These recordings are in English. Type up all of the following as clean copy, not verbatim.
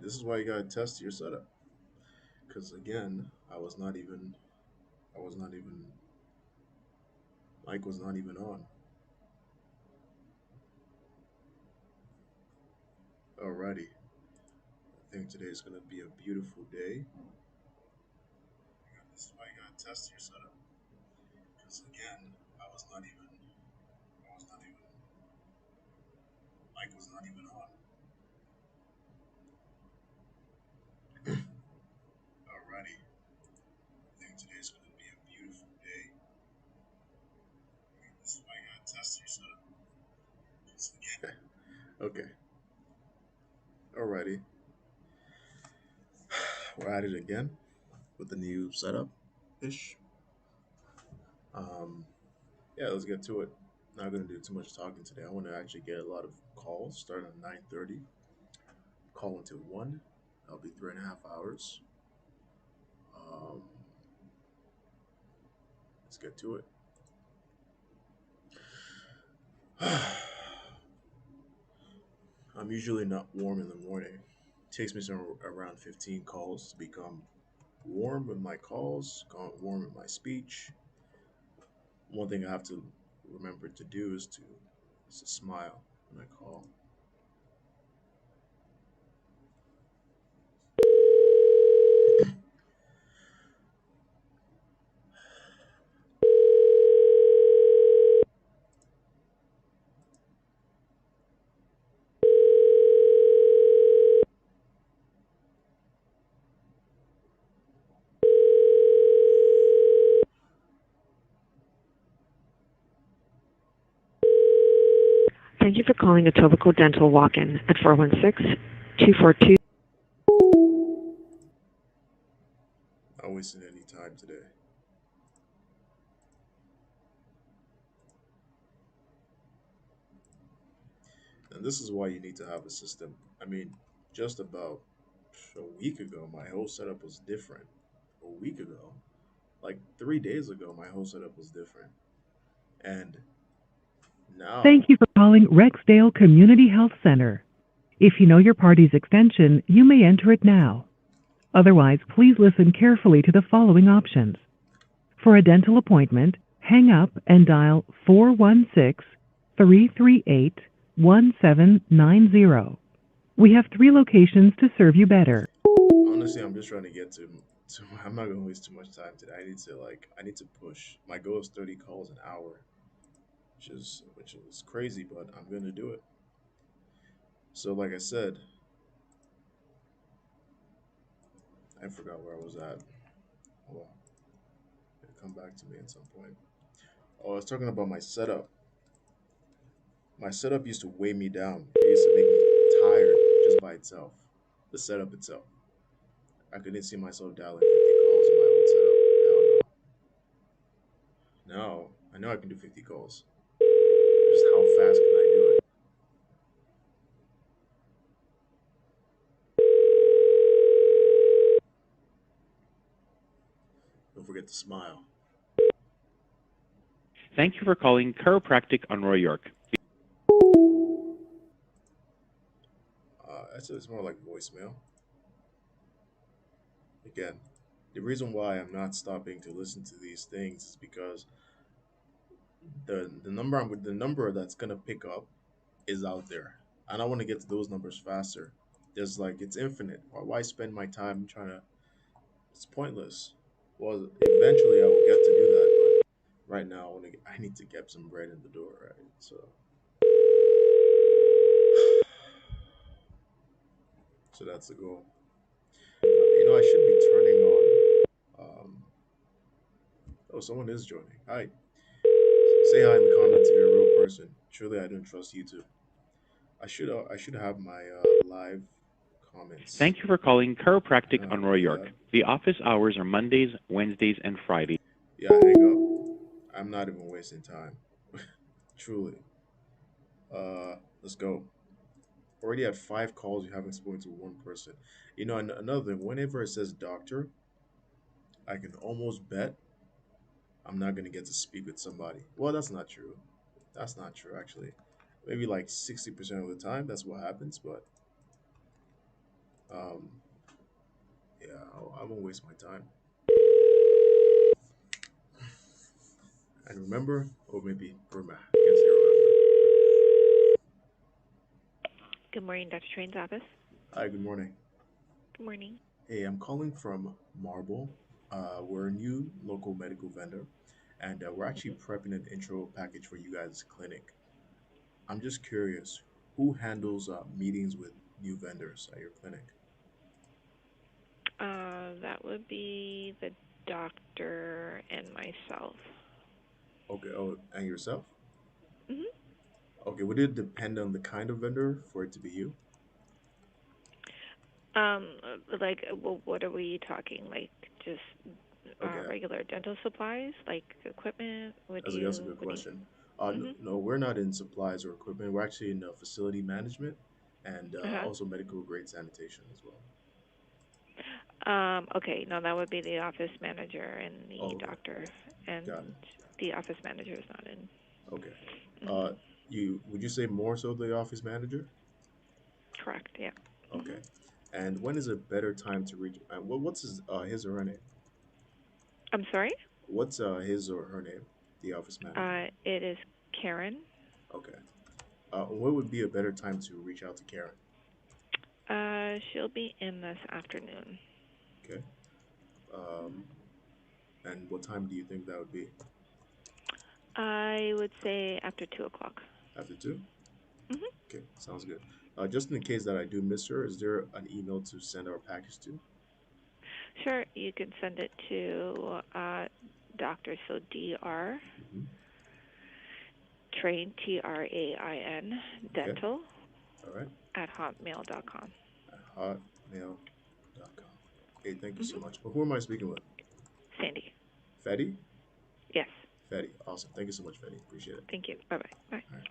This is why you gotta test your setup. Because again, I was not even, mic was not even on. Alrighty, I think today is gonna be a beautiful day. This is why you gotta test your setup. Because again, I was not even, I was not even, mic was not even on. Alrighty, I think today is gonna be a beautiful day. This is why you gotta test your setup. 'Cause again, okay, alrighty, we're at it again with the new setup ish. Um, yeah, let's get to it. Not gonna do too much talking today. I want to actually get a lot of calls starting at 9:30. Call until 1. That'll be 3.5 hours. Um, let's get to it. I'm usually not warm in the morning. It takes me around 15 calls to become warm with my calls, warm with my speech. One thing I have to remember to do is to smile when I call. Thank you for calling Etobicoke Dental Walk-In at 416-242. Not wasting any time today. And this is why you need to have a system. I mean, just about a week ago, my whole setup was different. A week ago, like 3 days ago, my whole setup was different. And Thank now, you for calling Rexdale Community Health Center. If you know your party's extension, you may enter it now. Otherwise, please listen carefully to the following options. For a dental appointment, hang up and dial 416-338-1790. We have 3 locations to serve you better. honestly, I'm just trying to get to. I'm not gonna waste too much time today. I need to push. My goal is 30 calls an hour, which is crazy, but I'm gonna do it. So, like I said, I forgot where I was at. Hold on, it'll come back to me at some point. Oh, I was talking about my setup. My setup used to weigh me down. It used to make me tired just by itself. The setup itself. I couldn't see myself dialing 50 calls in my old setup. Now, no. I know I can do 50 calls. Just how fast can I do it? Don't forget to smile. Thank you for calling Chiropractic on Roy York. It's more like voicemail. Again, the reason why I'm not stopping to listen to these things is because the number that's gonna pick up is out there, and I want to get to those numbers faster. There's like it's infinite. Why spend my time trying to? It's pointless. Well, eventually I will get to do that, but right now I need to get some bread in the door, right? So that's the goal. I should be turning on. Oh, someone is joining. Hi. Say hi in the comments if you're a real person. Truly, I don't trust you too. I should have my live comments. Thank you for calling I Chiropractic know how on to Roy do York. that. The office hours are Mondays, Wednesdays, and Fridays. Yeah, hang up. I'm not even wasting time. Truly. Let's go. Already had 5 calls. You haven't spoken to one person. Another thing. Whenever it says doctor, I can almost bet I'm not gonna get to speak with somebody. Well, that's not true. That's not true actually. Maybe like 60% of the time that's what happens, but Um, yeah, I won't waste my time. And remember, or maybe remember, I can't say remember. Good morning, Dr. Train's office. Hi, good morning. Good morning. Hey, I'm calling from Marble. We're a new local medical vendor, and we're actually prepping an intro package for you guys' clinic. I'm just curious, who handles meetings with new vendors at your clinic? That would be the doctor and myself. Okay, oh, and yourself? hmm Okay, would it depend on the kind of vendor for it to be you? well, what are we talking? Like, just Okay, regular dental supplies, like equipment? that's a good What do you? question. hmm No, we're not in supplies or equipment. We're actually in facility management and Uh-huh. also medical grade sanitation as well. Okay, no, that would be the office manager and Oh, the okay, doctor, and got it. the office manager is not in. Okay. hmm Uh, you would you say more so the office manager? Correct. Yeah. Okay. And when is a better time to reach? What's his or her name? I'm sorry. What's his or her name? The office manager. It is Karen. Okay. What would be a better time to reach out to Karen? She'll be in this afternoon. Okay. Um, and what time do you think that would be? I would say after 2 o'clock. After two? hmm Okay, sounds good. Just in the case that I do miss her, is there an email to send our package to? Sure, you can send it to Dr. So Dr. Hmm. Train Train Okay. dental All right. at hotmail.com. At hotmail.com. Okay, thank you so Mm-hmm. much. Who am I speaking with? Sandy. Fetty? Yes. Fetty. Awesome. Thank you so much, Fetty. Appreciate it. Thank you. Bye bye. Bye. All right.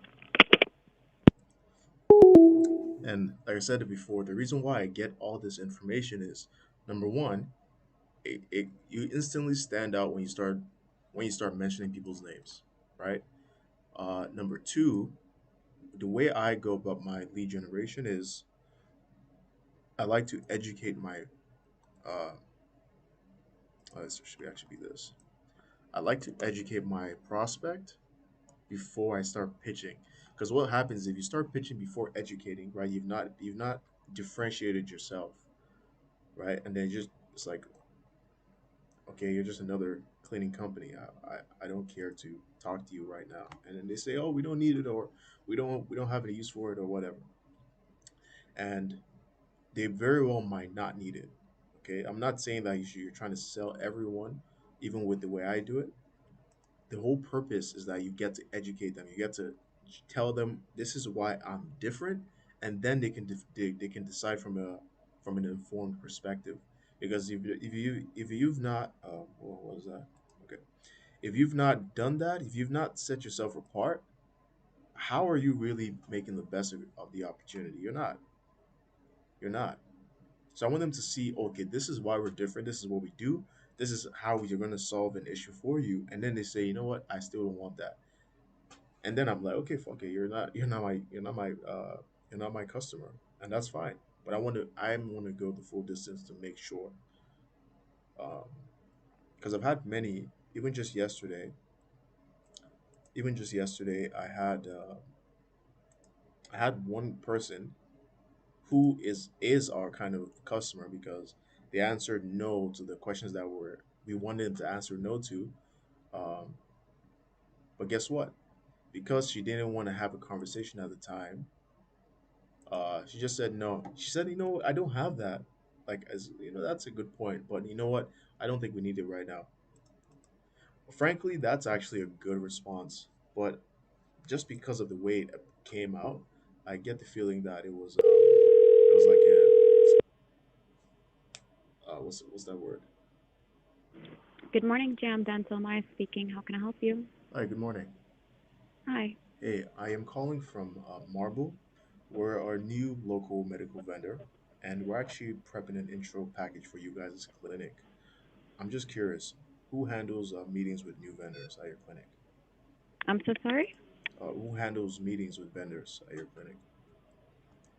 And like I said it before, the reason why I get all this information is number one, you instantly stand out when you start mentioning people's names, right? Number two, the way I go about my lead generation is I like to educate my uh, this should actually be this. I like to educate my prospect before I start pitching. Because what happens if you start pitching before educating, right? You've not differentiated yourself, right? And then just it's like, okay, you're just another cleaning company. I don't care to talk to you right now. And then they say, oh, we don't need it, or we don't have any use for it, or whatever. And they very well might not need it. Okay, I'm not saying that you're trying to sell everyone, even with the way I do it. The whole purpose is that you get to educate them. You get to tell them this is why I'm different, and then they can decide from an informed perspective. Because if you've not what was that? Okay, if you've not done that, if you've not set yourself apart, how are you really making the best of the opportunity? You're not. You're not. So I want them to see, okay, this is why we're different. This is what we do. This is how we're going to solve an issue for you. And then they say, you know what? I still don't want that. And then I'm like, okay, fuck it. You're not my customer, and that's fine. But I want to go the full distance to make sure. Because I've had many, even just yesterday. Even just yesterday, I had one person who is our kind of customer because they answered no to the questions that we wanted them to answer no to. Um, but guess what? Because she didn't want to have a conversation at the time, she just said no. She said, you know, I don't have that. Like, as you know, that's a good point. But you know what? I don't think we need it right now. Frankly, that's actually a good response. But just because of the way it came out, I get the feeling that it was like what's that word? Good morning, Jam Dental. Maya speaking. How can I help you? Hi, good morning. Hi. Hey, I am calling from Marble. We're our new local medical vendor, and we're actually prepping an intro package for you guys' clinic. I'm just curious, who handles meetings with new vendors at your clinic? I'm so sorry. Who handles meetings with vendors at your clinic?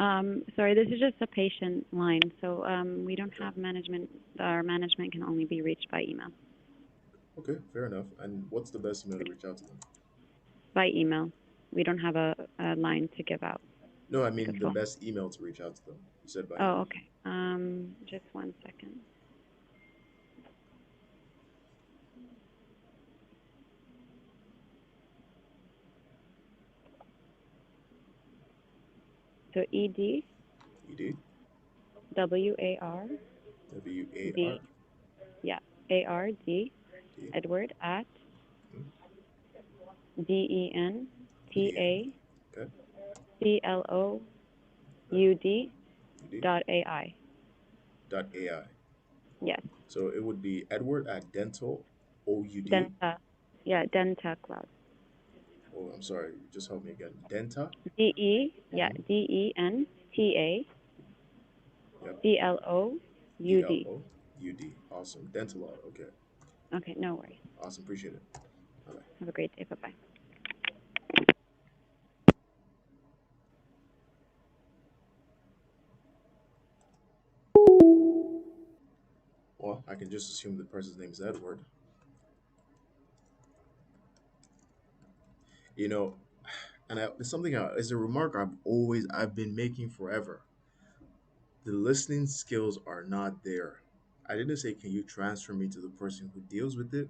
Sorry, this is just a patient line, so we don't have management. Our management can only be reached by email. Okay, fair enough. And what's the best email to reach out to them? By email. We don't have a line to give out, No, I like a mean the phone. best email to reach out to them. You said by Oh, email. okay. Just 1 second. So ED ED WAR WAR D, yeah, ARD D Edward at hmm, DENTA DEN. Okay. CLOUD Okay. ED dot AI. dot AI. Yes, So it would be Edward at dental OUD. Denta. Yeah, Denta Cloud. Oh, I'm sorry. Just help me again. Denta. Yeah, Hmm. DENTA Yep. CLOUD. CLOUD. Awesome. Dentalog. Okay. Okay, no worries. Awesome. Appreciate it. Bye bye. Have a great day. Bye bye. Well, I can just assume the person's name is Edward. You know, it's something. It's a remark I've been making forever. The listening skills are not there. I didn't say, can you transfer me to the person who deals with it?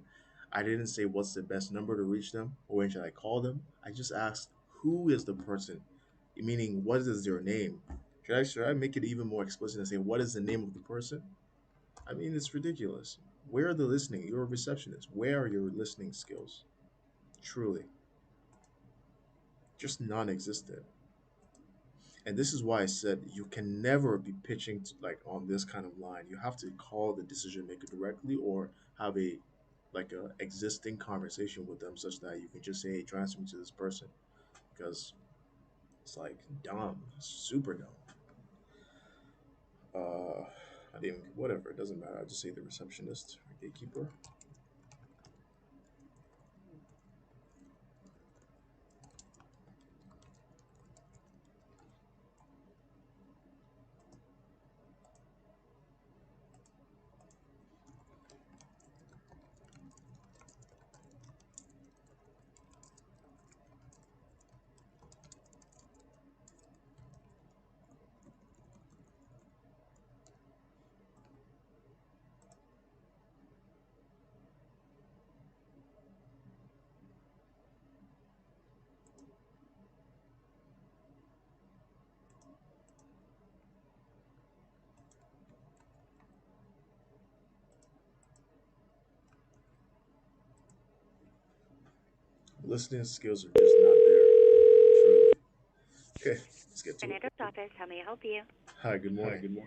I didn't say, what's the best number to reach them or when should I call them? I just asked, who is the person? Meaning, what is their name? Should I make it even more explicit and say, what is the name of the person? I mean, it's ridiculous. Where are the listening? You're a receptionist. Where are your listening skills? Truly, just non existent. And this is why I said you can never be pitching like on this kind of line. You have to call the decision maker directly or have a like a existing conversation with them such that you can just say, hey, transfer me to this person because it's like dumb, super dumb. I didn't whatever, it doesn't matter. I just say the receptionist or gatekeeper. Listening skills are just not there. Truly. Okay, let's get to it. Fernando's office. How may I help you? Hi, good morning.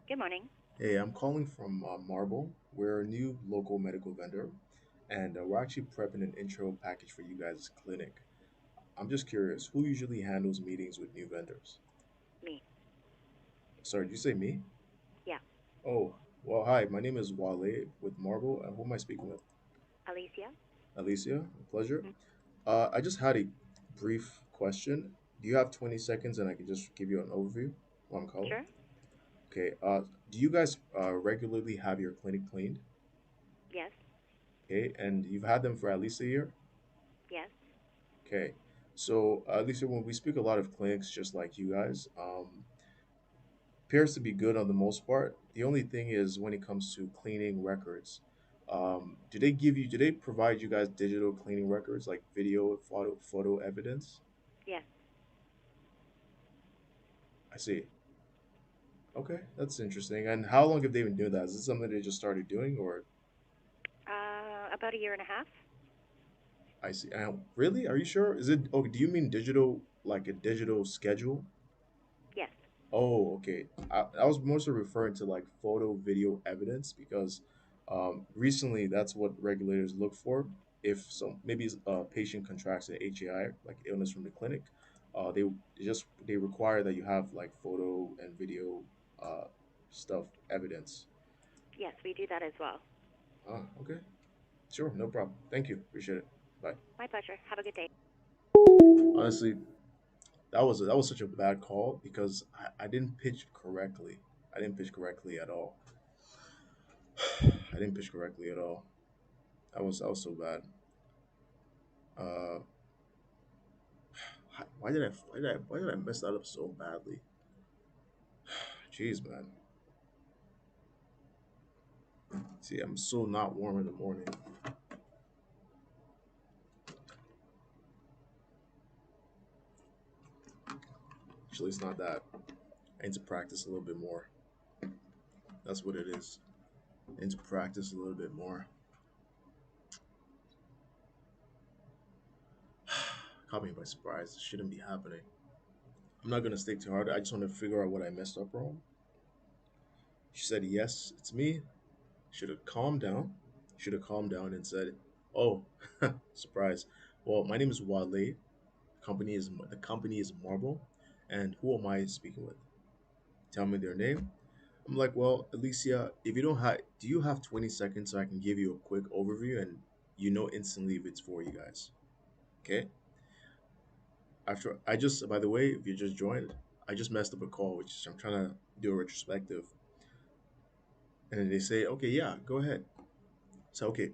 Good morning. Hey, I'm calling from Marble. We're a new local medical vendor, and we're actually prepping an intro package for you guys' clinic. I'm just curious, who usually handles meetings with new vendors? Me. Sorry, did you say me? Yeah. Oh, well, hi, my name is Wale with Marble. Who am I speaking with? Alicia? Alicia, a pleasure. Mhm. I just had a brief question. Do you have 20 seconds and I can just give you an overview while I'm calling? Sure. Okay, do you guys regularly have your clinic cleaned? Yes. Okay, and you've had them for at least a year? Yes. Okay, so at least when we speak a lot of clinics, just like you guys, appears to be good on the most part. The only thing is when it comes to cleaning records, do they provide you guys digital cleaning records like video, photo evidence? Yes. I see. Okay, that's interesting. And how long have they been doing that? Is this something they just started doing, or About a year and a half? I see? Really? Are you sure? Is it? Oh, do you mean digital, like a digital schedule? Yes. Oh, okay. I was mostly referring to like photo video evidence because recently that's what regulators look for. If some maybe a patient contracts an HAI, like illness from the clinic, they require that you have like photo and video uh, stuff evidence. Yes, we do that as well. Ah, okay. Sure, no problem. Thank you. Appreciate it. Bye. My pleasure. Have a good day. Honestly, That was such a bad call because I didn't pitch correctly. I didn't pitch correctly at all. I didn't pitch correctly at all. That was so bad. Uh, why did I mess that up so badly? Jeez, man. See, I'm so not warm in the morning. Actually, it's not that. I need to practice a little bit more. That's what it is. I need to practice a little bit more. Caught me by surprise. It shouldn't be happening. I'm not gonna stick too hard. I just want to figure out what I messed up wrong. She said, "Yes, it's me." Should have calmed down. Should have calmed down and said, "Oh, surprise. Well, my name is Wale. The company is Marble, and who am I speaking with? Tell me their name." I'm like, "Well, Alicia, if you don't have, do you have 20 seconds so I can give you a quick overview and you know instantly if it's for you guys?" Okay. After I just, by the way, if you just joined, I just messed up a call, which is I'm trying to do a retrospective, and then they say, "Okay, yeah, go ahead." So, okay,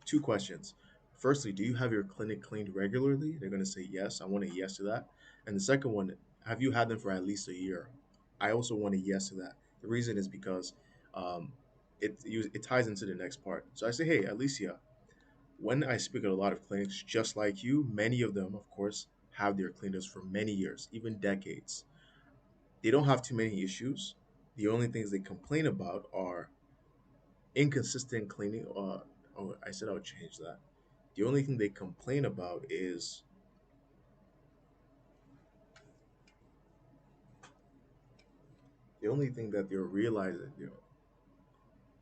two questions. Firstly, do you have your clinic cleaned regularly? They're going to say yes. I want a yes to that. And the second one, have you had them for at least a year? I also want a yes to that. The reason is because um, it ties into the next part. So I say, hey, Alicia, when I speak at a lot of clinics just like you, many of them, of course, have their cleaners for many years, even decades. They don't have too many issues. The only things they complain about are inconsistent cleaning. Oh, I said I would change that. The only thing they complain about is the only thing that they're realizing.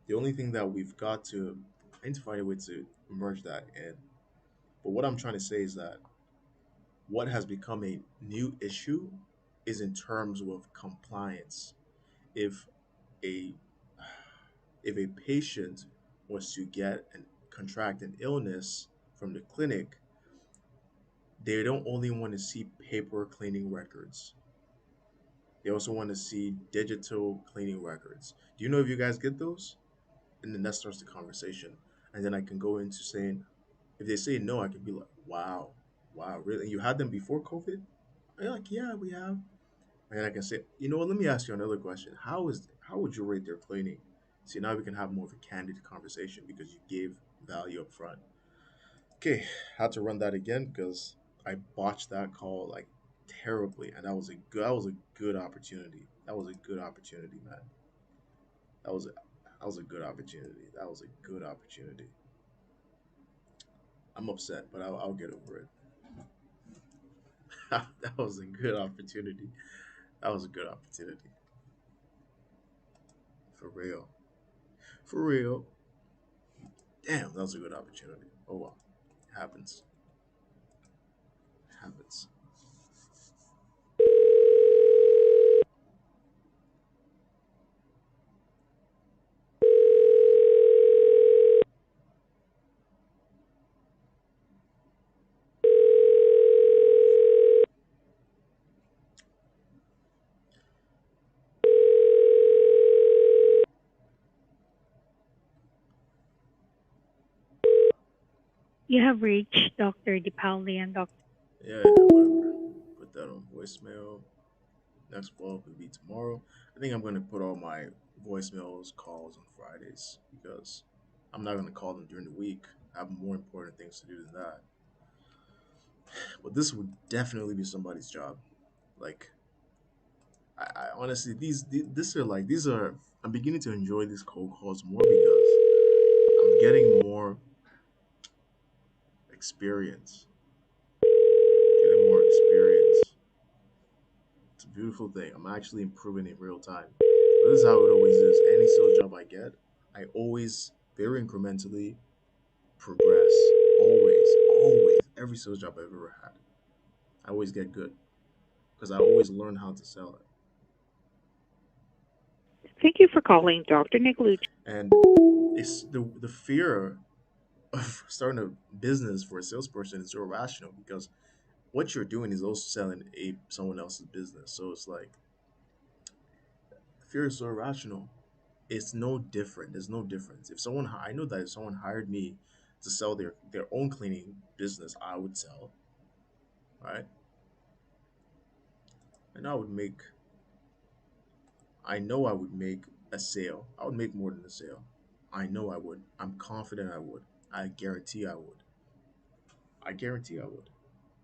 The only thing that we've got to, I need to find a way to merge that in. But what I'm trying to say is that what has become a new issue is in terms of compliance. If a if a patient was to get and contract an illness from the clinic, they don't only want to see paper cleaning records. They also want to see digital cleaning records. Do you know if you guys get those? And then that starts the conversation. And then I can go into saying, if they say no, I can be like, wow, wow, really? You had them before COVID? They're like, yeah, we have. And then I can say, you know what? Let me ask you another question. How would you rate their cleaning? See, now we can have more of a candid conversation because you gave value up front. Okay, had to run that again because I botched that call like terribly, and that was a good opportunity. That was a good opportunity, man. That was a good opportunity. That was a good opportunity. I'm upset, but I'll get over it. That was a good opportunity. That was a good opportunity. For real. For real. Damn, that was a good opportunity. Oh well. Happens. Happens. You have reached Dr. Dipali and Dr. Yeah, yeah, whatever. Put that on voicemail. Next follow-up will be tomorrow. I think I'm gonna put all my voicemails calls on Fridays because I'm not gonna call them during the week. I have more important things to do than that. But this would definitely be somebody's job. Like I honestly these are like these are I'm beginning to enjoy these cold calls more because I'm getting more experience. Getting more experience. It's a beautiful thing. I'm actually improving in real time. But this is how it always is. Any sales job I get, I always very incrementally progress. Always, always. Every sales job I've ever had, I always get good because I always learn how to sell it. Thank you for calling Dr. Nicolucci. And it's the fear of starting a business for a salesperson is so irrational because what you're doing is also selling someone else's business. So it's like fear is so irrational. It's no different. There's no difference. If someone, I know that if someone hired me to sell their own cleaning business, I would sell, right? And I know I would make a sale. I would make more than a sale. I know I would. I'm confident I would. I guarantee I would. I guarantee I would.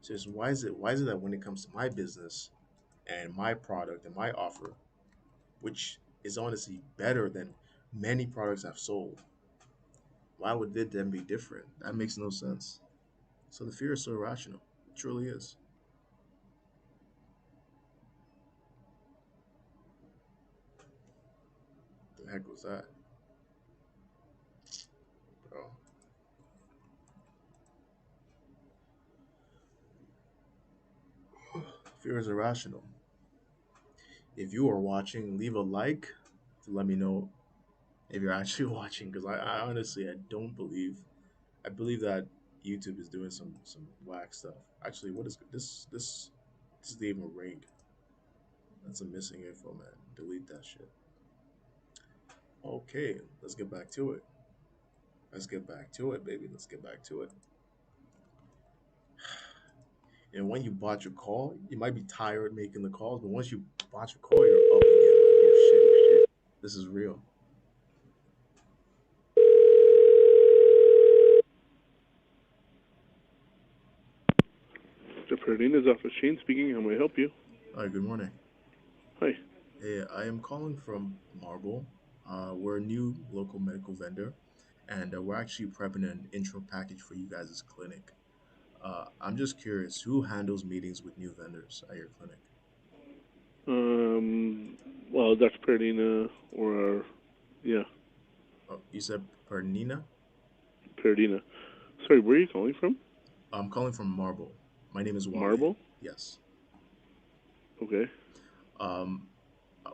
So it's, why is it that when it comes to my business and my product and my offer, which is honestly better than many products I've sold, why would it then be different? That makes no sense. So the fear is so irrational. It truly is. The heck was that, bro? Fear is irrational. If you are watching, leave a like to let me know if you're actually watching, because I honestly I don't believe I believe that YouTube is doing some whack stuff. Actually, what is this isn't even a ring. That's a missing info, man. Delete that shit. Okay, let's get back to it. Let's get back to it, baby. Let's get back to it. And when you bought your call, you might be tired making the calls, but once you bought your call, you're up again. Like, oh shit, this is real. The Perdina's office, Shane speaking. How may I help you? Hi, good morning. Hi. Hey, I am calling from Marble. We're a new local medical vendor, and we're actually prepping an intro package for you guys' clinic. I'm just curious, who handles meetings with new vendors at your clinic? Well, Dr. Perdina or yeah, Oh, you said Pernina? Perdina. Sorry, where are you calling from? I'm calling from Marble. My name is Wally. Marble? Yes. Okay. Um,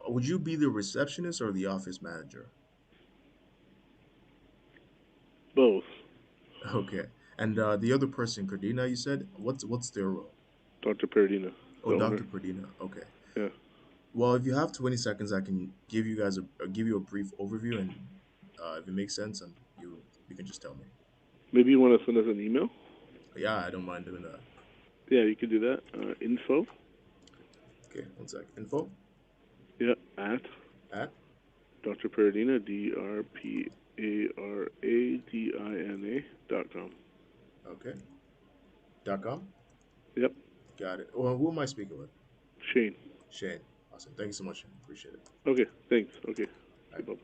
would you be the receptionist or the office manager? Both. Okay. And the other person, Cardina, you said, what's their role? Dr. Perdina, Oh, the owner. Dr. Perdina. Okay. Yeah. Well, if you have 20 seconds, I can give you guys give you a brief overview, and if it makes sense, and you can just tell me. Maybe you want to send us an email? Yeah, I don't mind doing that. Yeah, you could do that. Info. Okay, one sec. Info Yeah, at at Dr. Perdina, DrParadina.com. okay .com. Yep. Got it. Well, who am I speaking with? Shane. Shane. Awesome. Thank you so much, Shane. Appreciate it. Okay, thanks. Okay. All right. Bye.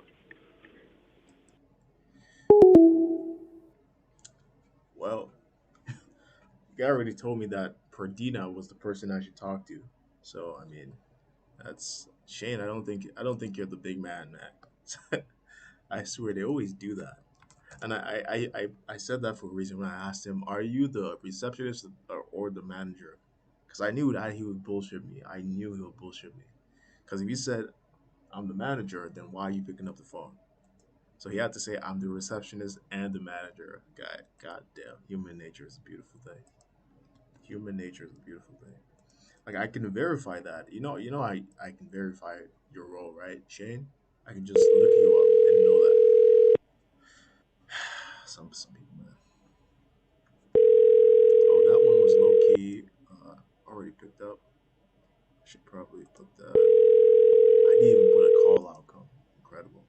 Well, you guy already told me that Perdina was the person I should talk to. So I mean, that's Shane. I don't think you're the big man, man. I swear they always do that. And I said that for a reason when I asked him, "Are you the receptionist or the manager?" Because I knew that he would bullshit me. I knew he would bullshit me. Because if you said I'm the manager, then why are you picking up the phone? So he had to say I'm the receptionist and the manager. God damn, human nature is a beautiful thing. Human nature is a beautiful thing. Like I can verify that. I can verify your role, right, Shane? I can just look you up and know that. Some people, man. Oh, that one was low key. Already picked up. I should probably put that. I didn't even put a call outcome. Incredible.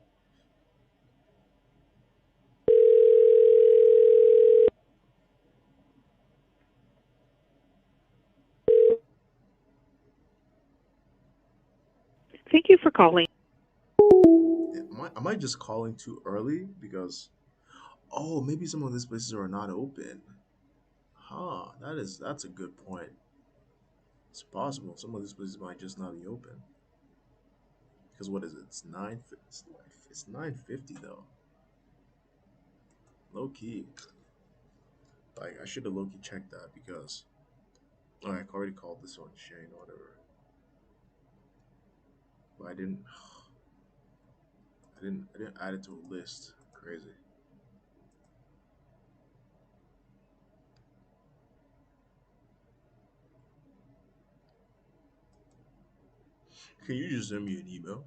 Thank you for calling. Am I just calling too early? Because oh, maybe some of these places are not open. Huh? That's a good point. It's possible some of these places might just not be open. Because what is it? It's 9:50 though. Low key. Like I should have low key checked that because I already called this one Shane or whatever. But I didn't add it to a list. Crazy. Can you just send me an email?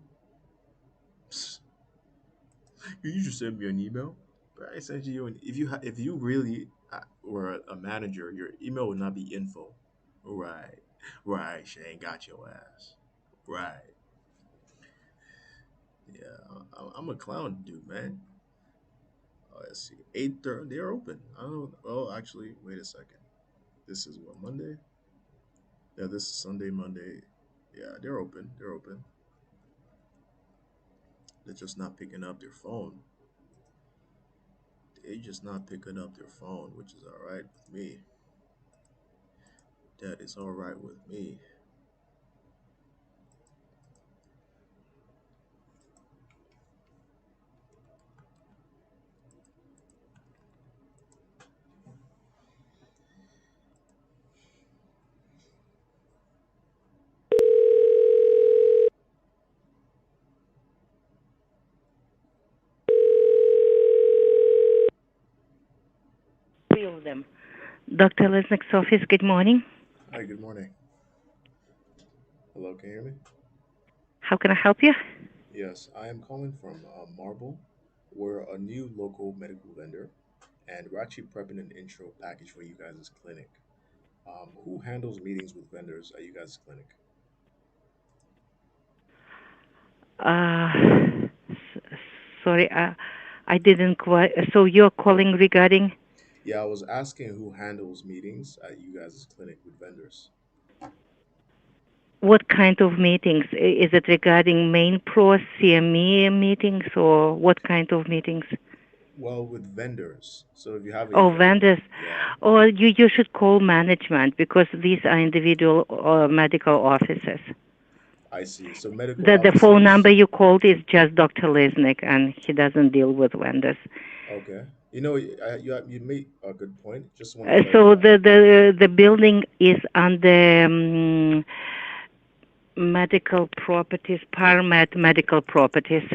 Can you just send me an email? But I sent you an. If you really were a manager, your email would not be info. Right, right. Shane got your ass. Right. Yeah, I'm a clown dude, man. Let's see. 8:30. They're open. I don't know. Oh, actually, wait a second. This is what, Monday? Yeah, this is Sunday, Monday. Yeah, they're open. They're open. They're just not picking up their phone. They're just not picking up their phone, which is all right with me. That is all right with me. Three of them. Dr. Lesnick's office, good morning. Hi, good morning. Hello, can you hear me? How can I help you? Yes, I am calling from Marble. We're a new local medical vendor, and we're actually prepping an intro package for you guys' clinic. Who handles meetings with vendors at you guys' clinic? Sorry, I didn't quite. So you're calling regarding Yeah, I was asking who handles meetings at you guys' clinic with vendors. what kind of meetings? Is it regarding main pro CME meetings or what kind of meetings? Well, with vendors. So if you have a Oh, vendor, vendors. yeah, Or you should call management because these are individual medical offices. I see. So medical The phone number offices. you called is just Dr. Lesnick, and he doesn't deal with vendors. Okay. You made a good point. Just want to So clarify. the building is under medical properties, Paramed Medical Properties,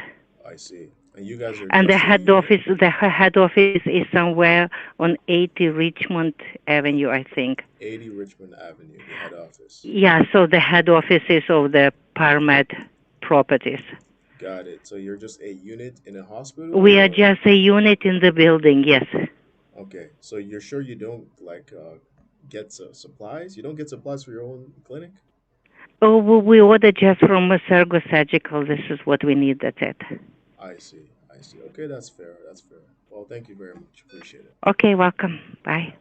I see. And you guys are and just a unit. the head office is somewhere on 80 Richmond Avenue, I think. 80 Richmond Avenue, the head office. Yeah, so the head office is of the Paramed Properties. Got it. So you're just a unit in a hospital, We are or just a unit in the building, yes. okay. So you're sure you don't get supplies? You don't get supplies for your own clinic? Oh, we order just from Sergo Surgical. This is what we need, that's it. I see. I see. Okay, that's fair. That's fair. Well, thank you very much. Appreciate it. Okay, welcome. Bye.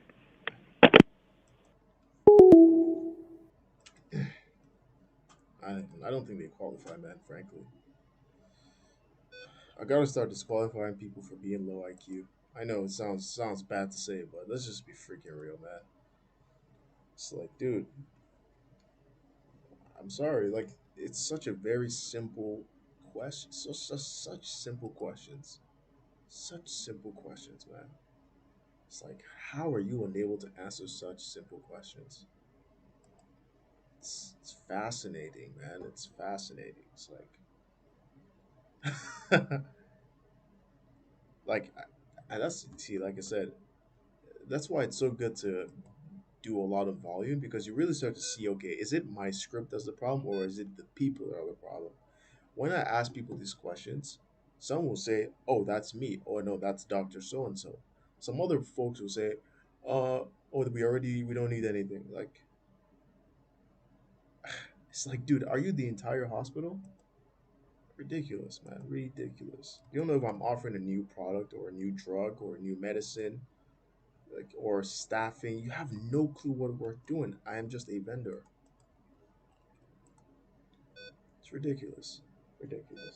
I don't think they qualify, man. Frankly, I gotta start disqualifying people for being low IQ. I know it sounds bad to say, but let's just be freaking real, man. It's like, dude, I'm sorry. Like, it's such a very simple question. Such simple questions. Such simple questions, man. It's like, how are you unable to answer such simple questions? It's fascinating, man. It's fascinating. It's like, like, and that's see, like I said, that's why it's so good to do a lot of volume because you really start to see, okay, is it my script that's the problem or is it the people that are the problem? When I ask people these questions, some will say, "Oh, that's me," or "No, that's Doctor So and So." Some other folks will say, "Oh, we don't need anything." Like, it's like, dude, are you the entire hospital? Ridiculous, man. Ridiculous. You don't know if I'm offering a new product or a new drug or a new medicine, like or staffing. You have no clue what we're doing. I am just a vendor. It's ridiculous. Ridiculous.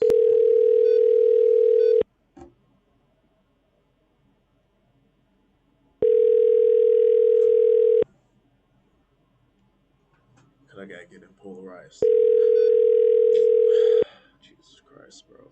Cause I gotta get it polarized. Jesus Christ, bro.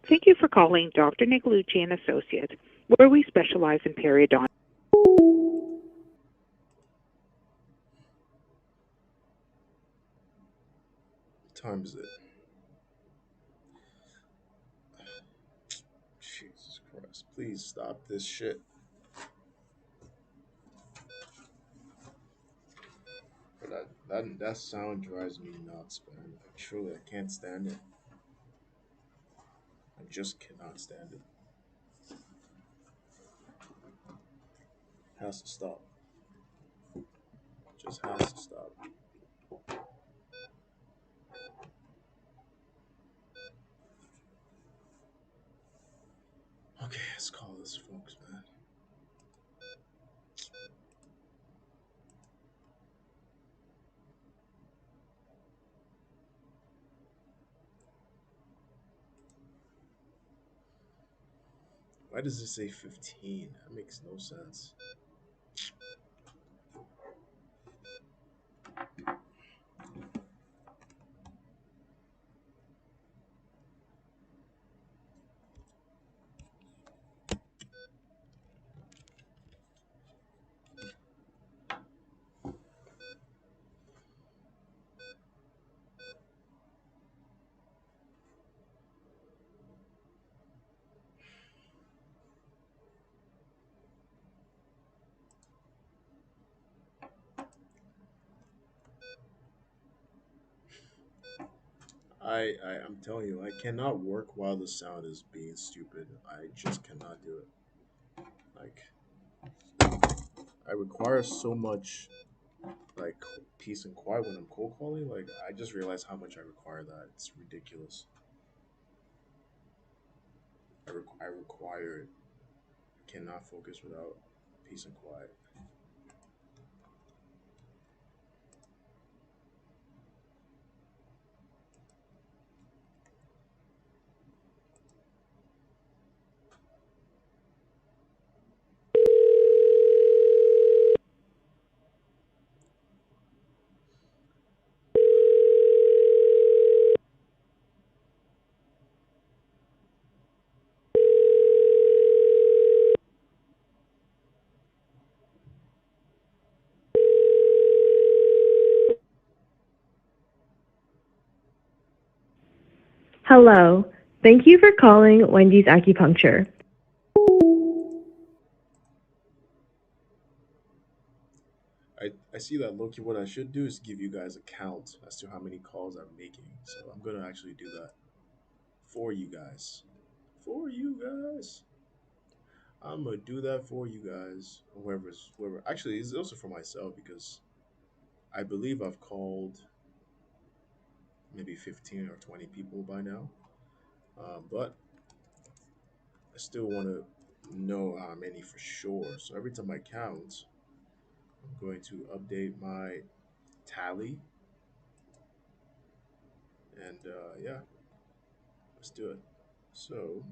Thank you for calling Dr. Nicolucci and Associates, where we specialize in periodontics. What time is it? Christ. Please stop this shit. But that sound drives me nuts, man. Like, truly, I can't stand it. I just cannot stand it. Has to stop. Just has to stop. Okay, let's call this, folks, man. Why does it say 15? That makes no sense. I'm telling you, I cannot work while the sound is being stupid. I just cannot do it. Like, I require so much, like, peace and quiet when I'm cold calling. Like, I just realized how much I require that. It's ridiculous. I require it. I cannot focus without peace and quiet. Hello. Thank you for calling Wendy's Acupuncture. I see that, Loki. What I should do is give you guys a count as to how many calls I'm making. So I'm gonna actually do that for you guys. For you guys. I'm gonna do that for you guys. Whoever. Actually, it's also for myself because I believe I've called maybe 15 or 20 people by now. But I still want to know how many for sure. So every time I count, I'm going to update my tally. And yeah, let's do it. So,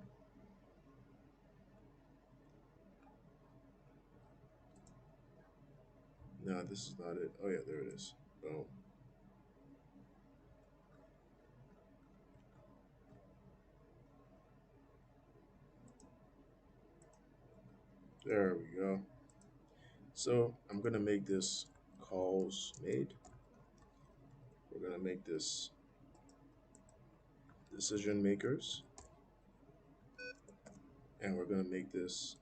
no, this is not it. Oh, yeah, there it is. Boom. There we go. So, I'm going to make this calls made. We're going to make this decision makers. And we're going to make this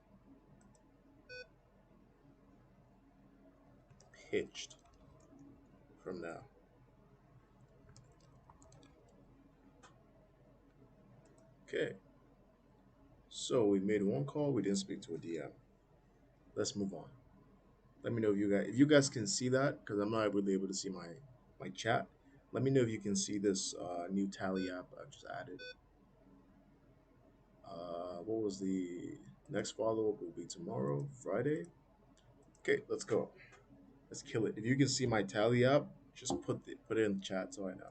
pitched from now. Okay. So we made one call. We didn't speak to a DM. Let's move on. Let me know if you guys can see that because I'm not really able to see my chat. Let me know if you can see this new tally app I just added. What was the next follow up? Will be tomorrow, Friday. Okay, let's go. Let's kill it. If you can see my tally app, just put it in the chat so I know.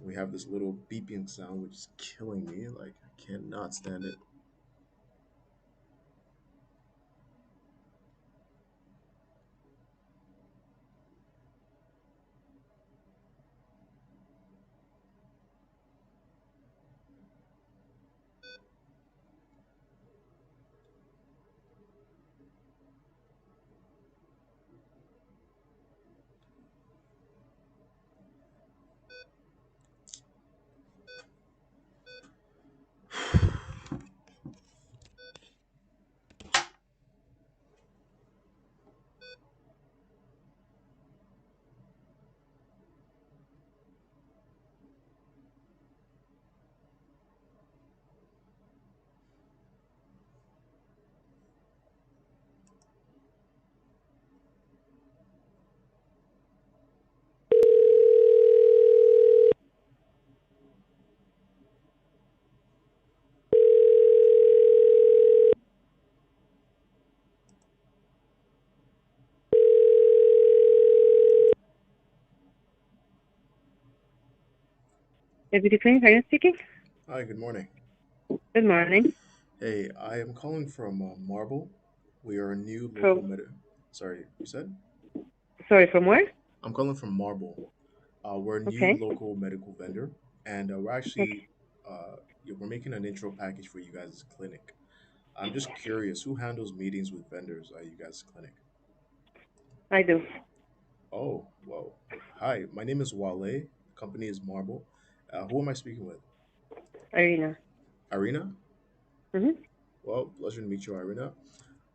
We have this little beeping sound which is killing me. Like I cannot stand it. Deputy Clinic, are you speaking? Hi, good morning. Good morning. Hey, I am calling from Marble. We are a new local From, Sorry, you said? sorry, from where? I'm calling from Marble. We're a new Okay. local medical vendor, and we're Okay. actually yeah, we're making an intro package for you guys' clinic. I'm just curious, who handles meetings with vendors at you guys' clinic? I do. Oh, well, hi, my name is Wale. The company is Marble. Who am I speaking with? Irina. Irina? Mm-hmm. Well, pleasure to meet you, Irina.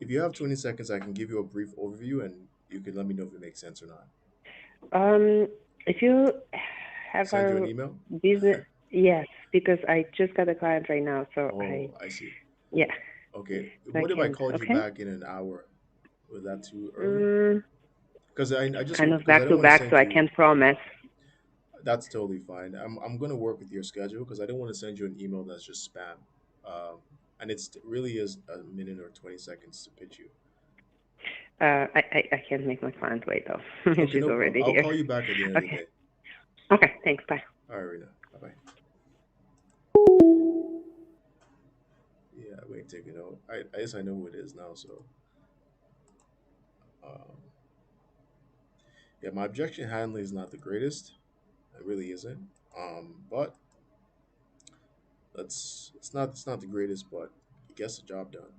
If you have 20 seconds, I can give you a brief overview and you can let me know if it makes sense or not. If you have Send you an a email? business, yes, because I just got a client right now, so Oh, I see. yeah, Okay. so I What if I can't. called you Okay. back in an hour? Was that too early? Because I just Kind of because I back don't to want to back, so send I you. can't promise. That's totally fine. I'm gonna work with your schedule because I don't want to send you an email that's just spam. And it's really is a minute or 20 seconds to pitch you. I can't make my client wait though. Okay, She's no problem. already I'll here. call you back at the end of the Okay. day. Okay. Thanks. Bye. All right, Rita. Bye bye. Yeah, we ain't taking note. I guess I know who it is now. So, um, yeah, my objection handling is not the greatest. It really isn't. But it's not the greatest, but it gets the job done.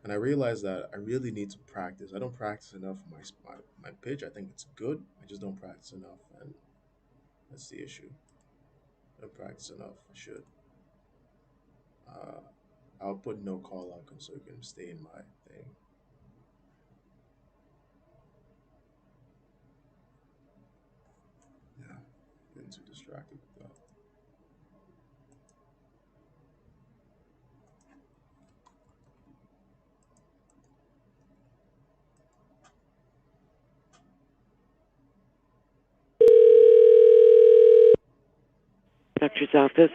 And I realize that I really need to practice. I don't practice enough my pitch. I think it's good. I just don't practice enough, and that's the issue. I don't practice enough. I should. Uh, I'll put no call out so you can stay in my thing. Yeah, getting too distracted with that. Doctor's office.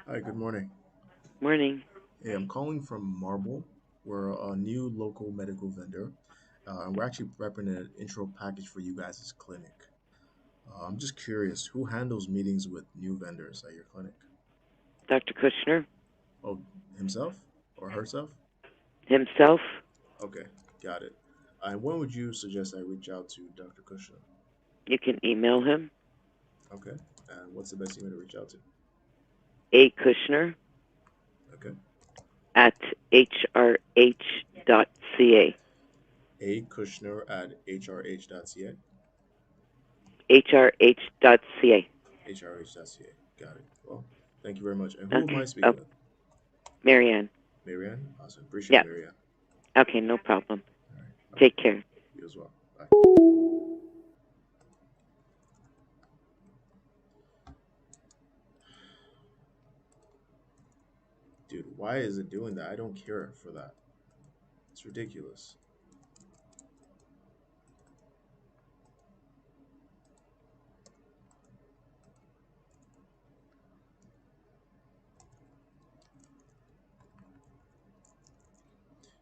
Hi, good morning. Morning. Hey, I'm calling from Marble. We're a new local medical vendor. And we're actually prepping an intro package for you guys' clinic. I'm just curious, who handles meetings with new vendors at your clinic? Dr. Kushner Oh, himself or herself? himself. Okay, got it. And when would you suggest I reach out to Dr. Kushner? You can email him. Okay. And what's the best email to reach out to? A. Kushner Okay. at hrh.ca. A. Kushner at hrh.ca. hrh.ca. hrh.ca. Got it. Well, thank you very much. And who am Okay. I speaking with? Marianne. Marianne? Awesome. Appreciate Yeah. it, Marianne. Okay, no problem. All right. Bye. Take care. You as well. Bye. Dude, why is it doing that? I don't care for that. It's ridiculous.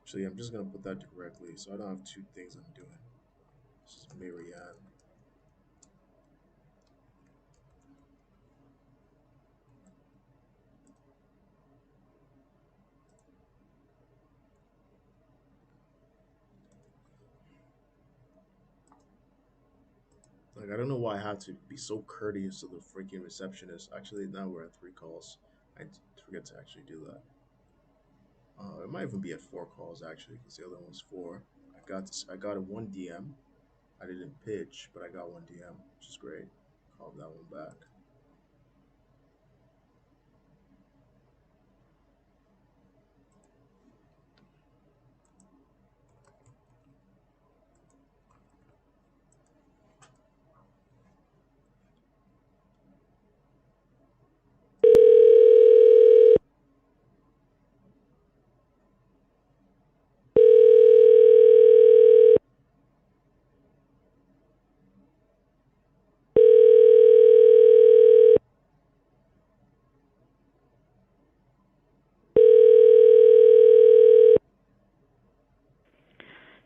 Actually, I'm just gonna put that directly so I don't have two things I'm doing. This is Marianne. Like, I don't know why I have to be so courteous to the freaking receptionist. Actually, now we're at 3 calls. I forget to actually do that. It might even be at 4 calls actually, because the other one was four. I got a one DM. I didn't pitch, but I got one DM, which is great. Called that one back.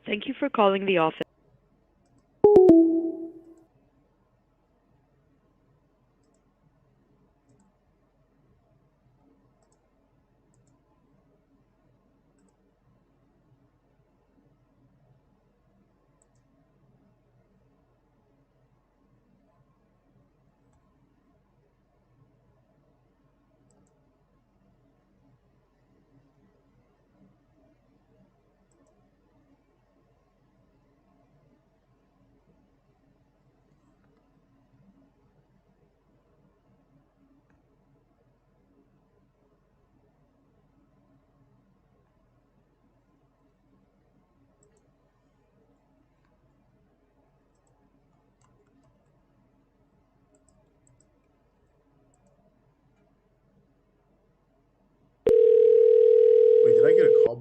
Thank you for calling the office.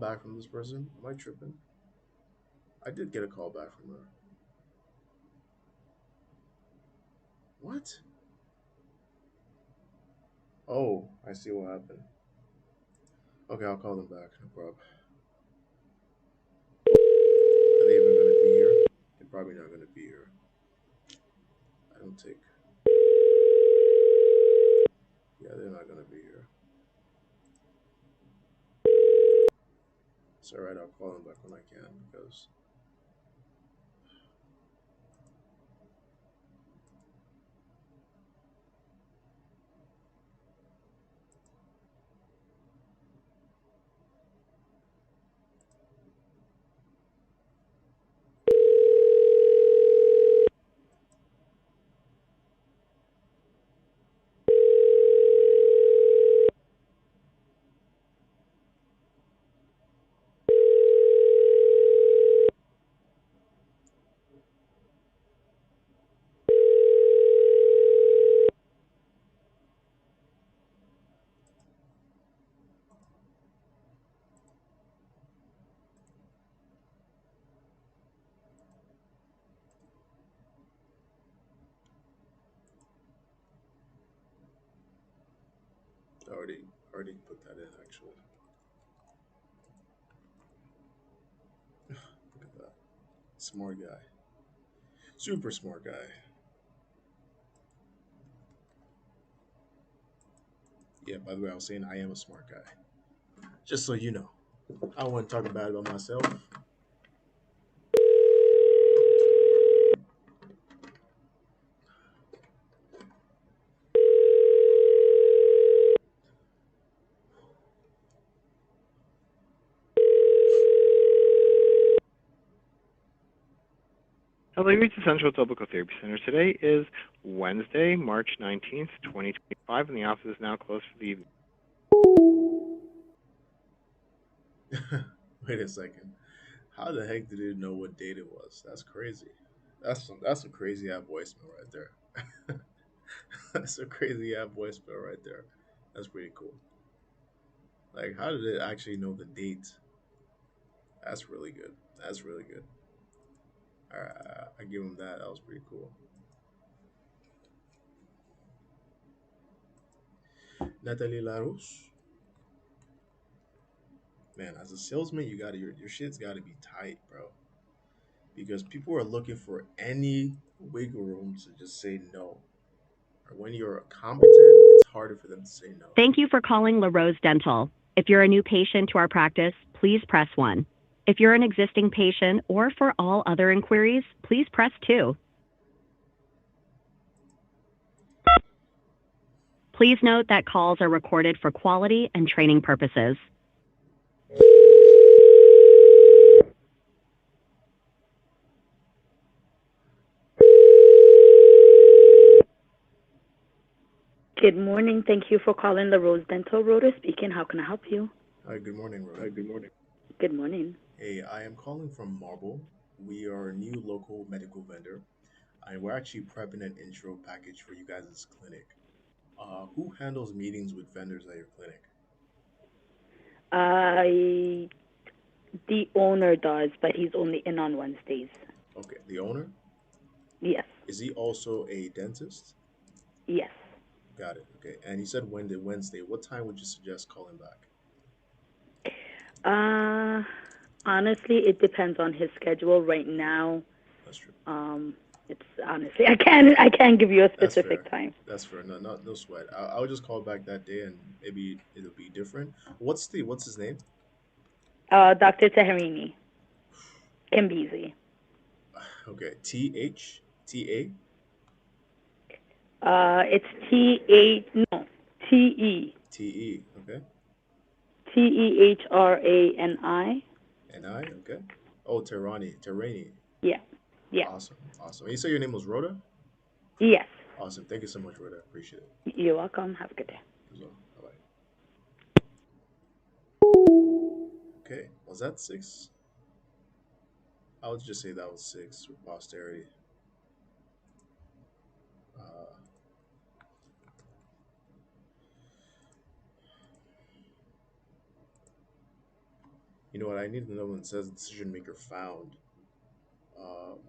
back from this person? Am I tripping? I did get a call back from her. What? Oh, I see what happened. Okay, I'll call them back. No problem. Are they even gonna be here? They're probably not gonna be here. I don't think. Yeah, they're not gonna be here. It's alright, I'll call them back when I can because I already put that in actually. Look at that. Smart guy. Super smart guy. Yeah, by the way, I was saying I am a smart guy. Just so you know. I don't want to talk bad about myself. Hello, you reached the Central Topical Therapy Center. Today is Wednesday, March 19th, 2025, and the office is now closed for the evening. Wait a second. How the heck did it know what date it was? That's crazy. That's a crazy app voicemail right there. That's a crazy app voicemail right there. That's pretty cool. Like, how did it actually know the date? That's really good. That's really good. I give him that. That was pretty cool. Natalie Larouche. Man, as a salesman, you gotta your shit's gotta be tight, bro. Because people are looking for any wiggle room to just say no. Or when you're competent, it's harder for them to say no. Thank you for calling LaRose Dental. If you're a new patient to our practice, please press 1. If you're an existing patient or for all other inquiries, please press 2. Please note that calls are recorded for quality and training purposes. Good morning. Thank you for calling the Rose Dental. Rhoda speaking. How can I help you? Hi, good morning, Rhoda. Good morning. Good morning. Hey, I am calling from Marble. We are a new local medical vendor, and we're actually prepping an intro package for you guys' clinic. Who handles meetings with vendors at your clinic? The owner does, but he's only in on Wednesdays. Okay, the owner? Yes. Is he also a dentist? Yes. Got it. Okay, and you said Wednesday. What time would you suggest calling back? Honestly, it depends on his schedule right now. That's true. It's honestly, I can't give you a specific time. That's fair. No sweat. I'll just call back that day, and maybe it'll be different. What's his name? Dr. Teherini. Kimbizi. Okay, THTA. It's TE. TE. Okay. TEHRANI. NI. Okay. Oh, Terrani. Yeah. Yeah. Awesome. You say your name was Rhoda? Yes. Awesome. Thank you so much, Rhoda. Appreciate it. You're welcome. Have a good day. As well. Bye. Okay. Was that 6? I would just say that was 6 with posterity. You know what? I need to know when it says decision maker found. Um,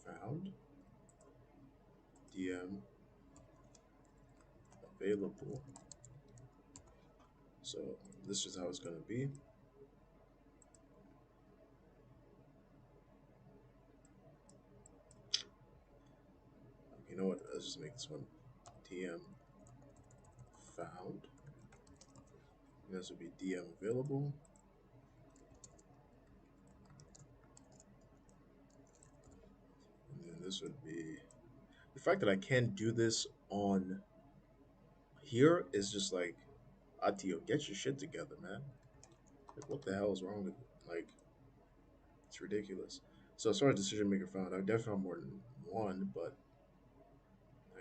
found DM available. So this is how it's going to be. You know what? Let's just make this one DM found. And this would be DM available. And then this would be the fact that I can't do this on here is just like, Atio, get your shit together, man. Like, what the hell is wrong with it? Like, it's ridiculous. So as far as decision maker found, I definitely found more than one, but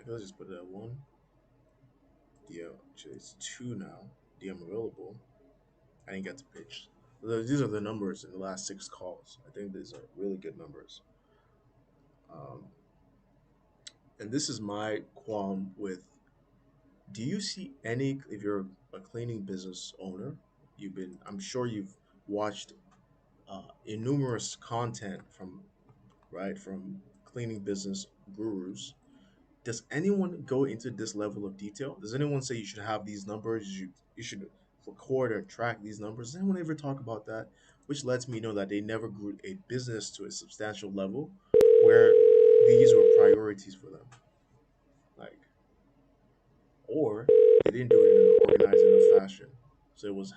let's just put it at one. DM, actually, it's two now. DM available. I didn't get to pitch. These are the numbers in the last 6 calls. I think these are really good numbers. Um, and this is my qualm with. Do you see any? If you're a cleaning business owner, I'm sure you've watched innumerous content from cleaning business gurus. Does anyone go into this level of detail? Does anyone say you should have these numbers? You should record or track these numbers? Does anyone ever talk about that? Which lets me know that they never grew a business to a substantial level where these were priorities for them. Like, or they didn't do it in an organized enough fashion. So it was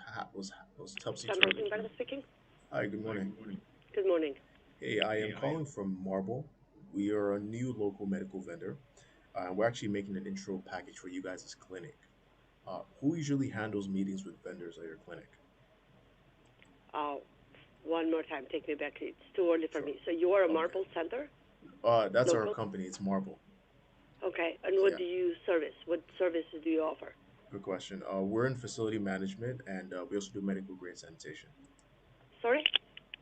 topsy turvy. Speaking. Hi, good morning. Good morning. Hey, I am calling from Marble. We are a new local medical vendor. We're actually making an intro package for you guys' clinic. Who usually handles meetings with vendors at your clinic? One more time, take me back. It's too early for me. So you are a Marble Center? That's our Local? company. It's Marble. Okay. And what Yeah. do you service? What services do you offer? Good question. We're in facility management, and we also do medical grade sanitation. Sorry?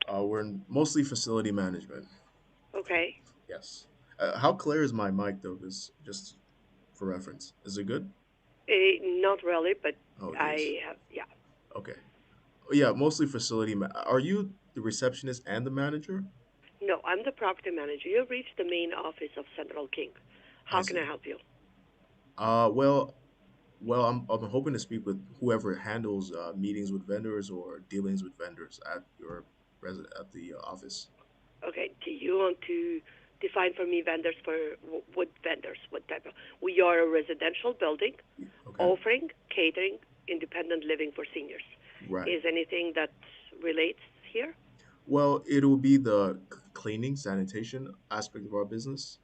We're in mostly facility management. Okay. Yes. How clear is my mic though? Because just for reference, is it good? Not really, but Oh, it is. I have, yeah. Okay. Yeah, mostly facility. Are you the receptionist and the manager? No, I'm the property manager. You've reached the main office of Central King. How can I help you? Well, I'm hoping to speak with whoever handles meetings with vendors or dealings with vendors at your at the office. Okay. Do you want to define for me vendors for what vendors? What type of? We are a residential building offering catering, independent living for seniors. Right. Is anything that relates here? Well, it'll be the cleaning, sanitation aspect of our business.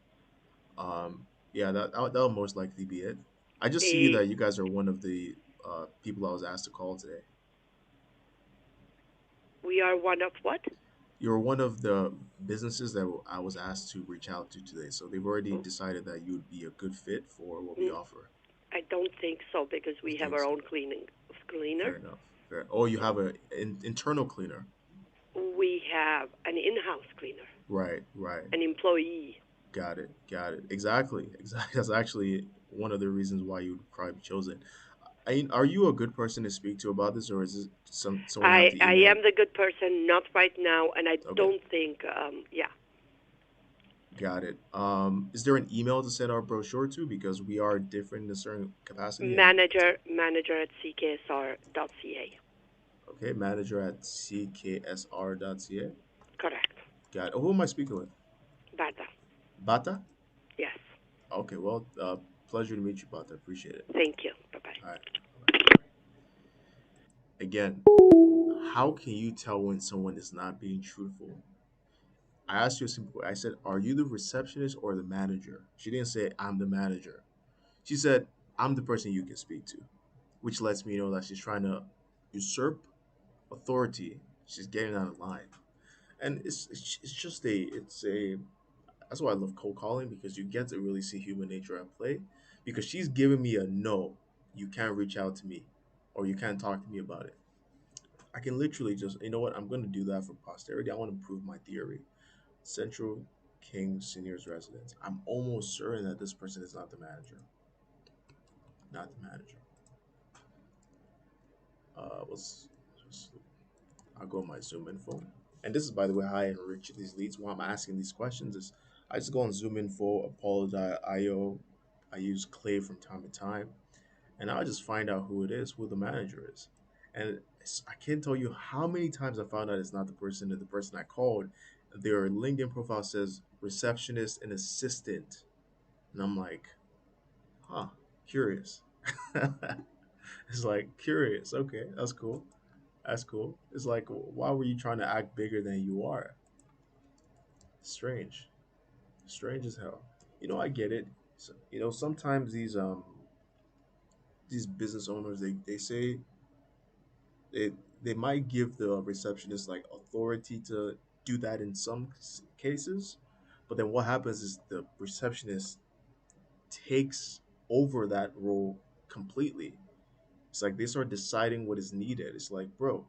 Yeah, that'll most likely be it. I just see that you guys are one of the people I was asked to call today. We are one of what? You're one of the businesses that I was asked to reach out to today. So they've already decided that you would be a good fit for what we offer. I don't think so because we have our own cleaner. Fair enough. Fair. Oh, you have an internal cleaner. We have an in-house cleaner, Right. an employee. Got it. Exactly. That's actually one of the reasons why you would probably be chosen. Are you a good person to speak to about this, or is it someone I have to I email? am the good person, not right now, and I don't think, yeah. Got it. Is there an email to send our brochure to? Because we are different in a certain capacity. Manager at cksr.ca. Okay, manager at cksr.ca. Correct. Got it. Who am I speaking with? Bata. Bata? Yes. Okay, well, pleasure to meet you, Bata. Appreciate it. Thank you. Bye-bye. All right. Again, how can you tell when someone is not being truthful? I asked you a simple. I said, "Are you the receptionist or the manager?" She didn't say, "I'm the manager." She said, "I'm the person you can speak to," which lets me know that she's trying to usurp authority. She's getting out of line, and it's just a. That's why I love cold calling, because you get to really see human nature at play. Because she's giving me a no, you can't reach out to me, or you can't talk to me about it. I can literally just, you know what, I'm going to do that for posterity. I want to prove my theory. Central King Senior's residence. I'm almost certain that this person is not the manager. Not the manager. Was I'll go on my Zoom info. And this is, by the way, how I enrich these leads. Why I'm asking these questions is I just go on Zoom info, Apologize IO. I use Clay from time to time, and I'll just find out who it is, who the manager is. And I can't tell you how many times I found out it's not the person that the person I called. Their LinkedIn profile says receptionist and assistant. And I'm like, huh, curious. It's like curious. Okay, that's cool. That's cool. It's like, why were you trying to act bigger than you are? Strange. Strange as hell. I get it. So, sometimes these business owners they say they they might give the receptionist like authority to do that in some cases, but then what happens is the receptionist takes over that role completely. It's like they start deciding what is needed. It's like, bro,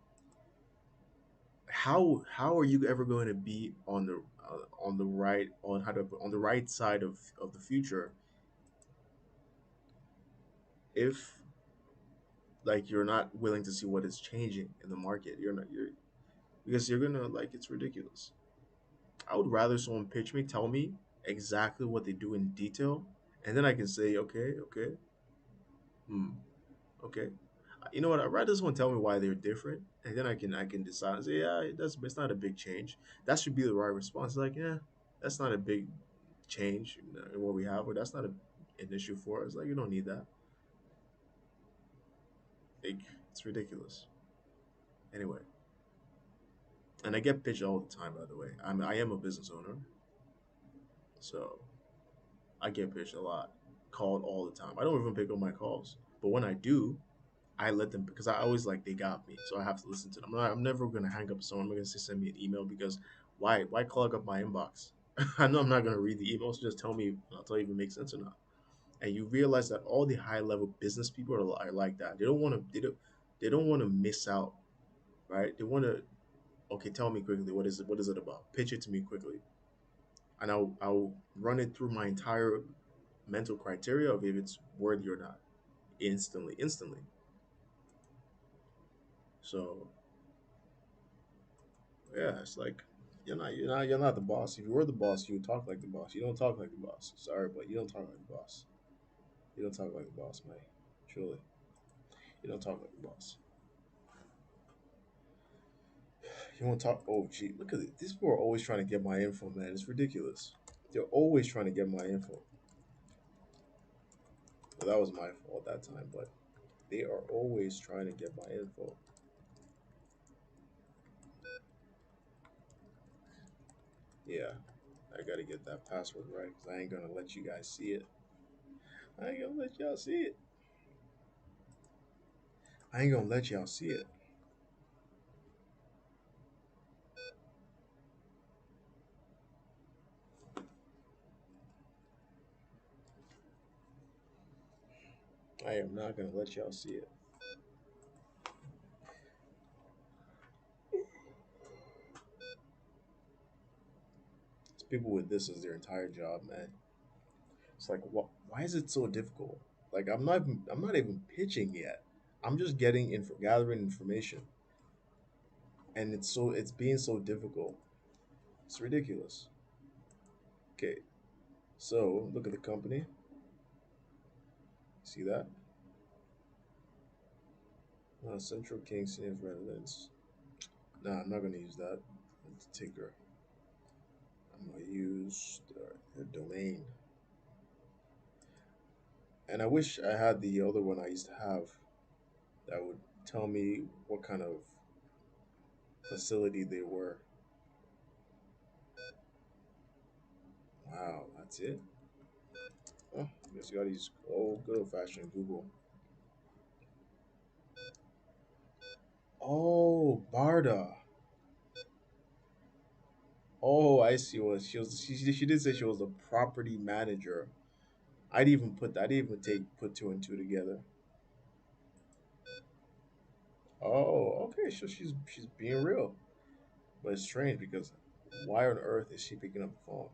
how are you ever going to be on the right on how to on the right side of the future if like you're not willing to see what is changing in the market? You're because you're gonna like it's ridiculous. I would rather someone pitch me, tell me exactly what they do in detail, and then I can say, okay, okay, hmm, okay. You know what? I'd rather someone tell me why they're different, and then I can decide and say, yeah, it's not a big change. That should be the right response. Like, yeah, that's not a big change in what we have, or that's not an issue for us. Like, you don't need that. Like, it's ridiculous. Anyway, and I get pitched all the time. By the way, I am a business owner, so I get pitched a lot, called all the time. I don't even pick up my calls, but when I do, I let them because I always like they got me, so I have to listen to them. I'm never gonna hang up with someone. I'm gonna say send me an email because why clog up my inbox? I know I'm not gonna read the emails. Just tell me, and I'll tell you if it makes sense or not. And you realize that all the high level business people are like that. They don't want to miss out, right? They want to okay, tell me quickly what is it about? Pitch it to me quickly, and I'll run it through my entire mental criteria of if it's worthy or not instantly. So yeah, it's like you're not the boss. If you were the boss, you would talk like the boss. You don't talk like the boss. Sorry, but you don't talk like the boss. You don't talk like the boss, man. Truly, you don't talk like the boss. You want to talk? Oh, gee, look at it. These people are always trying to get my info, man. It's ridiculous. They're always trying to get my info. Well, that was my fault that time, but they are always trying to get my info. Yeah, I gotta get that password right because I ain't gonna let you guys see it. I ain't gonna let y'all see it. I ain't gonna let y'all see it. I am not gonna let y'all see it. It's people with this as their entire job, man. It's like, why is it so difficult? Like, I'm not even pitching yet. I'm just gathering information, and it's being so difficult. It's ridiculous. Okay, so look at the company. See that? Central Kingston residence. Nah, I'm not gonna use that. Let's take her. I'm gonna use their domain. And I wish I had the other one I used to have that would tell me what kind of facility they were. Wow, that's it. Oh, I guess you gotta use good old fashioned Google. Oh, Barda. Oh, I see. What she was. She did say she was a property manager. I didn't even put two and two together. Oh, okay. So she's being real, but it's strange because why on earth is she picking up the phone?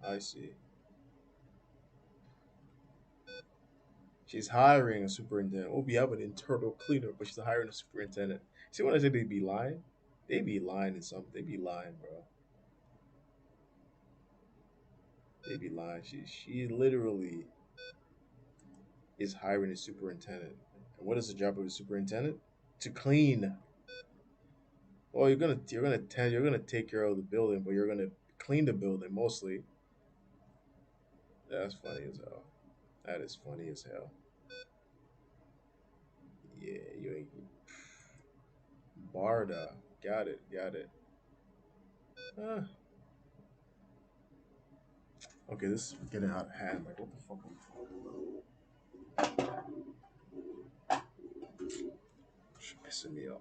I see. She's hiring a superintendent. Oh, we have an internal cleaner, but she's hiring a superintendent. See when I say they be lying? They be lying in some. They be lying, bro. They be lying. She literally is hiring a superintendent. And what is the job of a superintendent? To clean. Well, you're gonna take care of the building, but you're gonna clean the building mostly. That's funny as hell. That is funny as hell. Yeah, you ain't Barda. Got it, got it. Ah, okay, this is getting out of hand. Like, what the fuck are we talking about? She's pissing me off.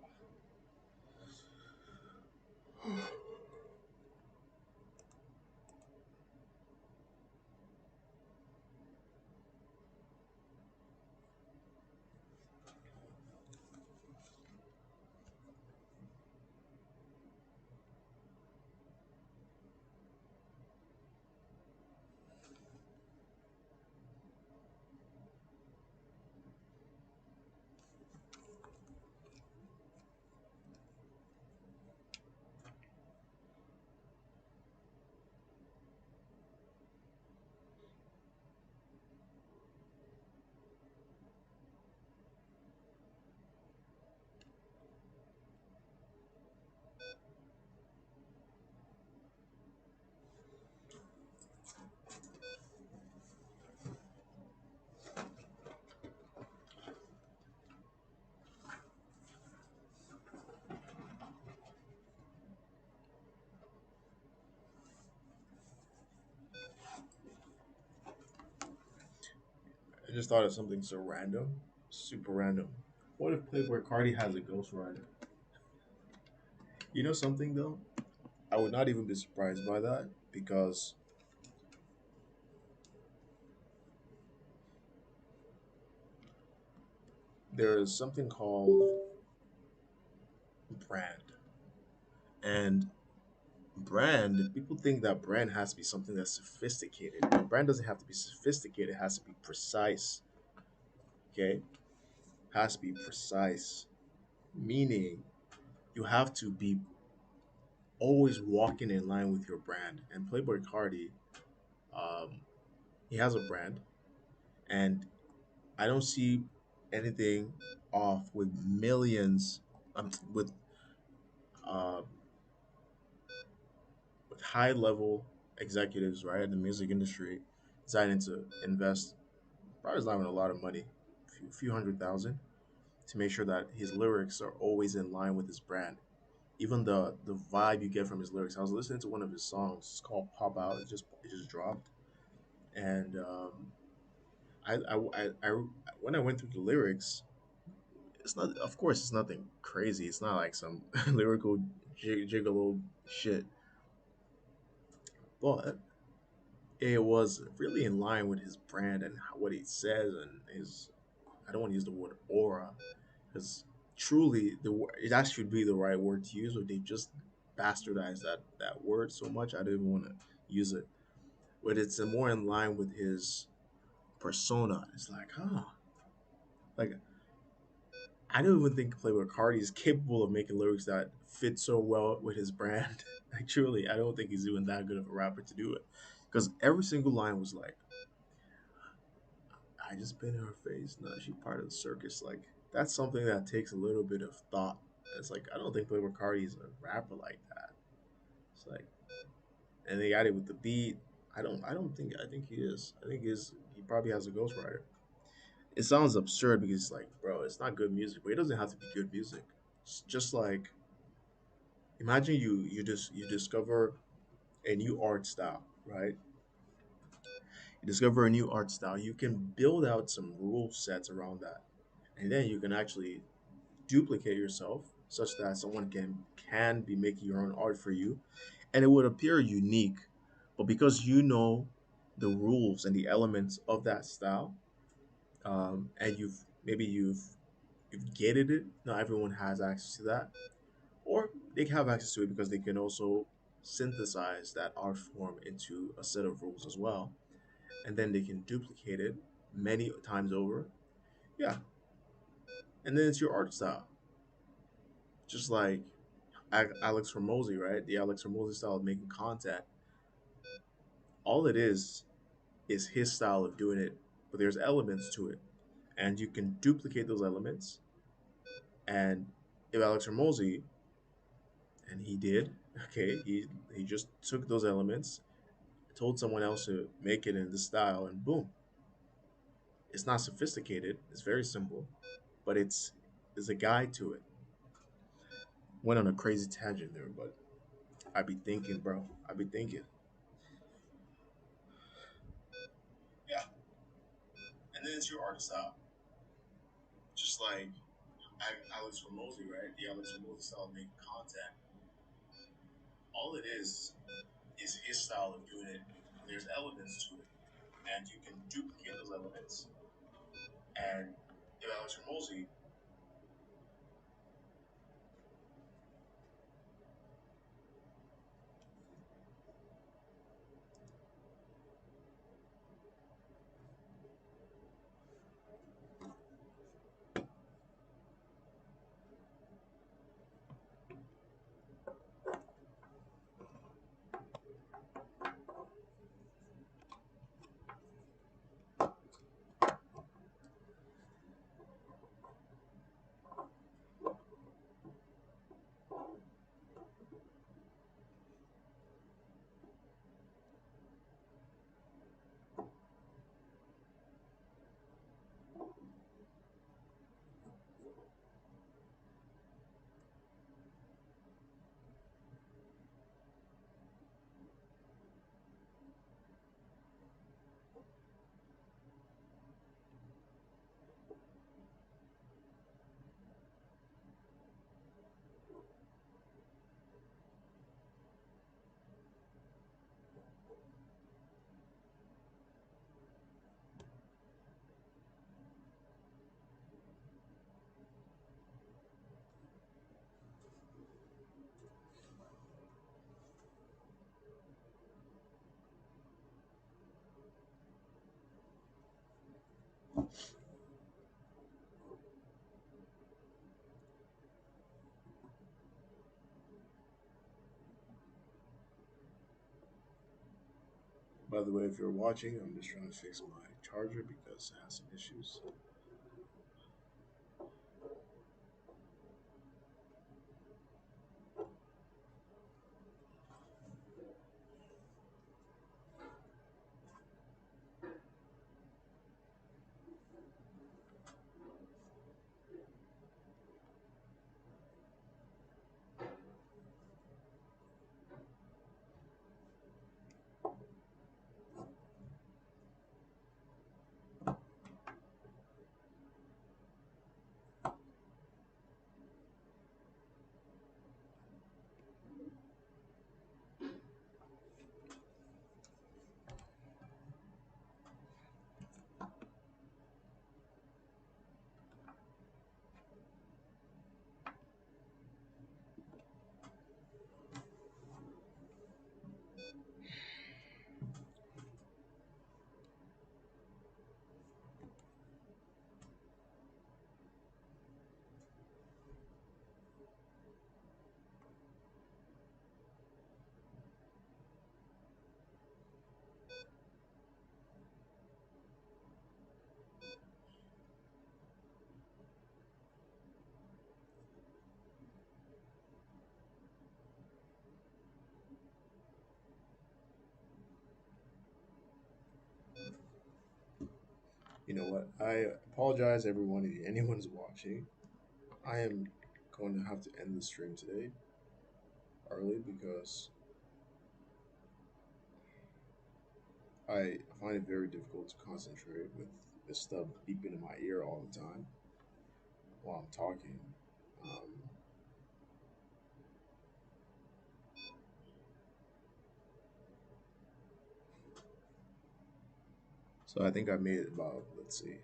I just thought of something so random, super random. What if Playboy Cardi has a ghostwriter? You know something though? I would not even be surprised by that because there is something called brand. And brand, people think that brand has to be something that's sophisticated. But brand doesn't have to be sophisticated, it has to be precise. Okay? Has to be precise. Meaning you have to be always walking in line with your brand. And Playboy Cardi, um, he has a brand, and I don't see anything off with millions, with uh, with high level executives, right, in the music industry, deciding to invest probably not even a lot of money, few hundred thousand, to make sure that his lyrics are always in line with his brand. Even the vibe you get from his lyrics. I was listening to one of his songs. It's called "Pop Out." It just dropped, and I when I went through the lyrics, it's not. Of course, it's nothing crazy. It's not like some lyrical gigolo shit, but it was really in line with his brand and what he says and his. I don't want to use the word aura because truly it actually should be the right word to use, but they just bastardized that word so much I didn't want to use it. But it's more in line with his persona. It's like, huh, like I don't even think Playboy Cardi is capable of making lyrics that fit so well with his brand. Like truly, I don't think he's even that good of a rapper to do it. Because every single line was like, I just been in her face. No, she part of the circus. Like that's something that takes a little bit of thought. It's like I don't think Playboy Cardi is a rapper like that. It's like, and they got it with the beat. I don't think. I think he is. I think he probably has a ghostwriter. It sounds absurd because it's like, bro, it's not good music, but it doesn't have to be good music. It's just like imagine you discover a new art style, right? You discover a new art style. You can build out some rule sets around that, and then you can actually duplicate yourself such that someone can be making your own art for you, and it would appear unique. But because you know the rules and the elements of that style, and you've gated it. Not everyone has access to that, or they have access to it because they can also synthesize that art form into a set of rules as well, and then they can duplicate it many times over. Yeah, and then it's your art style. Just like Alex Hormozy, right? The Alex Hormozy style of making content. All it is his style of doing it, but there's elements to it, and you can duplicate those elements. And if Alex Hormozy, and he did, okay, he just took those elements, told someone else to make it in this style, and boom, it's not sophisticated. It's very simple, but there's a guide to it. Went on a crazy tangent there, but I be thinking, bro. I be thinking. Yeah, and then it's your art style, just like Alex Hormozy, right? The Alex Hormozy style of making content. All it is his style of doing it. There's elements to it, and you can duplicate those elements. And if Alex Hormozy, by the way, if you're watching, I'm just trying to fix my charger because it has some issues. You know what? I apologize, everyone. If anyone's watching, I am going to have to end the stream today early because I find it very difficult to concentrate with this stuff beeping in my ear all the time while I'm talking. Um, so I think I made it about, let's see,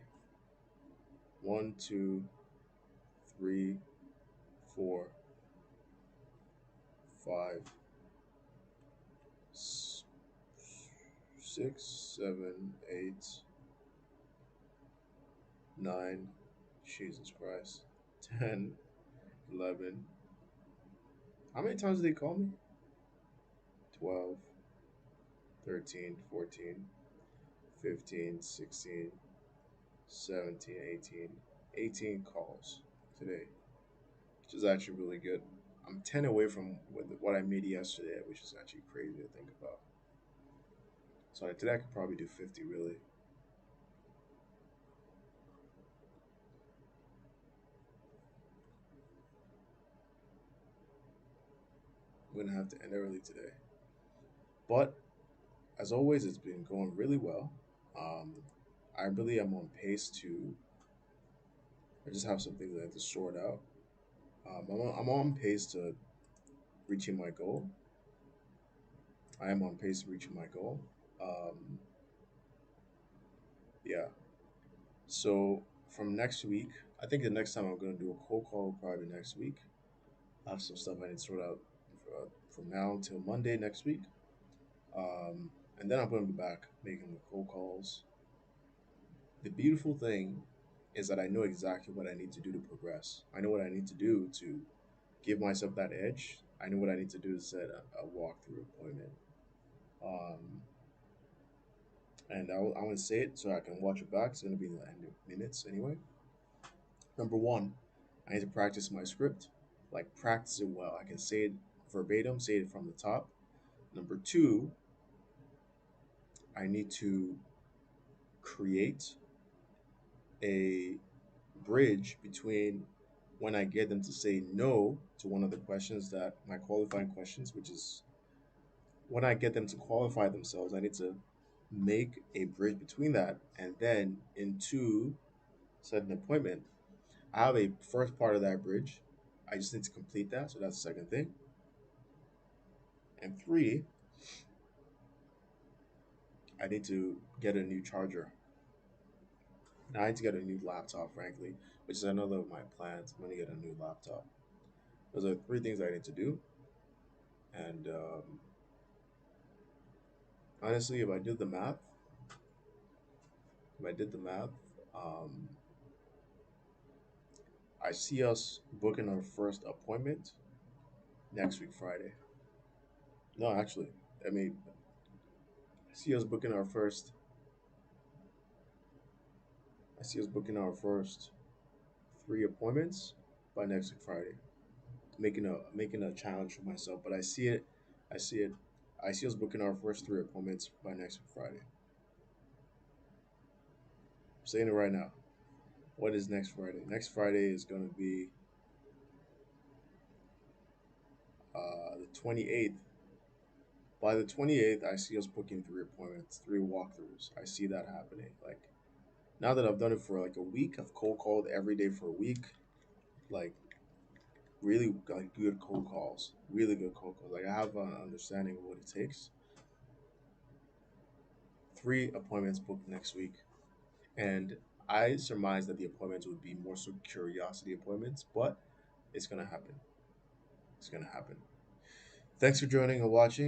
1, 2, 3, 4, 5, 6, 7, 8, 9, Jesus Christ, 10, 11. How many times did they call me? 12, 13, 14, 15, 16, 17, 18. 18 calls today, which is actually really good. I'm 10 away from what I made yesterday, which is actually crazy to think about. So today I could probably do 50, really. I'm going to have to end early today. But as always, it's been going really well. Um, I really am on pace to. I just have some things I have to sort out. I'm on pace to reaching my goal. I am on pace to reaching my goal. Um, yeah. So from next week, I think the next time I'm going to do a cold call will probably be next week. I have some stuff I need to sort out from now until Monday next week. And then I'm going to be back making the cold calls. The beautiful thing is that I know exactly what I need to do to progress. I know what I need to do to give myself that edge. I know what I need to do to set a walkthrough appointment. Um, and I want to say it so I can watch it back. It's going to be in the end of minutes anyway. Number one, I need to practice my script, like practice it well. I can say it verbatim, say it from the top. Number two, I need to create a bridge between when I get them to say no to one of the questions that my qualifying questions, which is when I get them to qualify themselves, I need to make a bridge between that and then into set an appointment. I have a first part of that bridge. I just need to complete that. So that's the second thing. And three, I need to get a new charger. Now I need to get a new laptop, frankly, which is another of my plans. I'm going to get a new laptop. Those are three things I need to do. And honestly, if I did the math, um, I see us booking our first appointment next week, Friday. No, actually, I mean, I see us booking our first. I see us booking our first 3 appointments by next week, Friday. Making a challenge for myself, but I see it. I see it. I see us booking our first 3 appointments by next week, Friday. I'm saying it right now. What is next Friday? Next Friday is going to be the 28th. By the 28th, I see us booking 3 appointments, 3 walkthroughs. I see that happening. Like, now that I've done it for like a week, I've cold called every day for a week. Like, really like good cold calls. Really good cold calls. Like, I have an understanding of what it takes. 3 appointments booked next week. And I surmise that the appointments would be more so curiosity appointments, but it's going to happen. It's going to happen. Thanks for joining and watching.